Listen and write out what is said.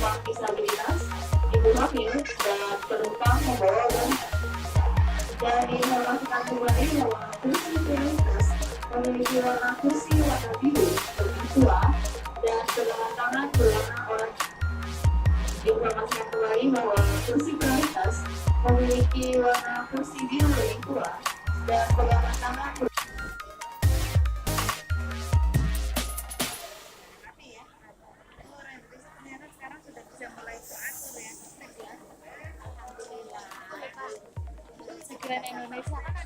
penumpang disabilitas, ibu hamil, dan penumpang membawa barang. Dan diinformasikan kembali bahwa kursi prioritas memiliki warna kursi warna biru lebih tua dan pegangan tangan berwarna oranye. Diinformasikan kembali bahwa kursi prioritas memiliki warna kursi biru lebih tua dan pegangan tangan Indonesia kan